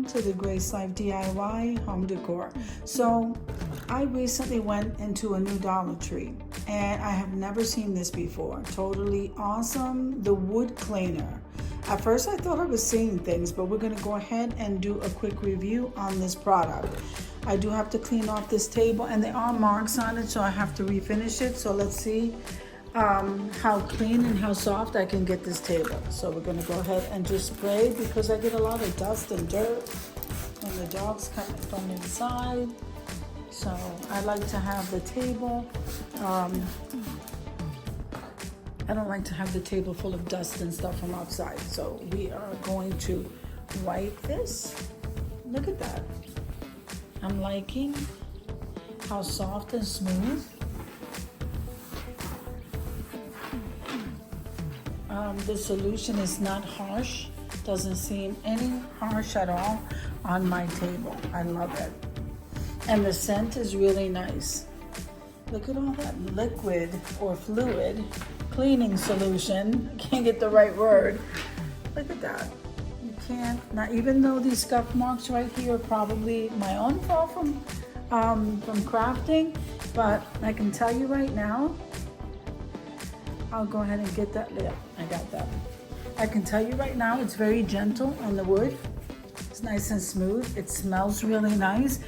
to the Grace Life DIY home decor. So I recently went into a new Dollar Tree and I have never seen this before. Totally awesome. The wood cleaner. At first I thought I was seeing things, but we're gonna go ahead and do a quick review on this product. I do have to clean off this table and there are marks on it, so I have to refinish it. So let's see how clean and how soft I can get this table. So we're gonna go ahead and just spray because I get a lot of dust and dirt when the dogs come from inside. So I like to have the table, I don't like to have the table full of dust and stuff from outside. So we are going to wipe this. Look at that. I'm liking how soft and smooth. The solution is not harsh. Doesn't seem any harsh at all on my table. I love it. And the scent is really nice. Look at all that liquid or fluid cleaning solution. Can't get the right word. Look at that. You can't, not even though these scuff marks right here are probably my own fault from crafting, but I can tell you right now, I'll go ahead and get that. Yeah, I got that. I can tell you right now, it's very gentle on the wood. It's nice and smooth. It smells really nice.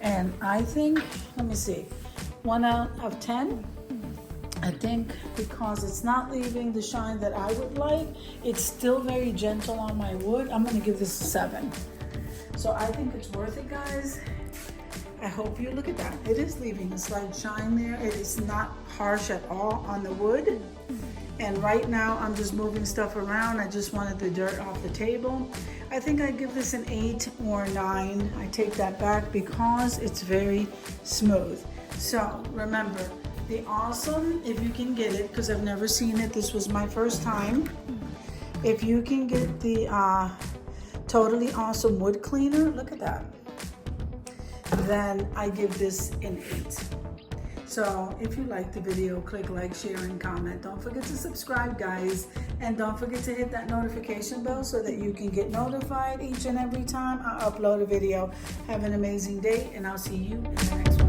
And I think, let me see, 1 out of 10. I think because it's not leaving the shine that I would like, it's still very gentle on my wood. I'm gonna give this a 7. So I think it's worth it, guys. I hope you look at that. It is leaving a slight shine there. It is not harsh at all on the wood. And right now I'm just moving stuff around. I just wanted the dirt off the table. I think I give this an 8 or 9. I take that back because it's very smooth. So remember, the awesome, if you can get it, because I've never seen it, this was my first time. If you can get the totally awesome wood cleaner, look at that, then I give this an 8. So if you like the video, click like, share, and comment. Don't forget to subscribe, guys. And don't forget to hit that notification bell so that you can get notified each and every time I upload a video. Have an amazing day, and I'll see you in the next one.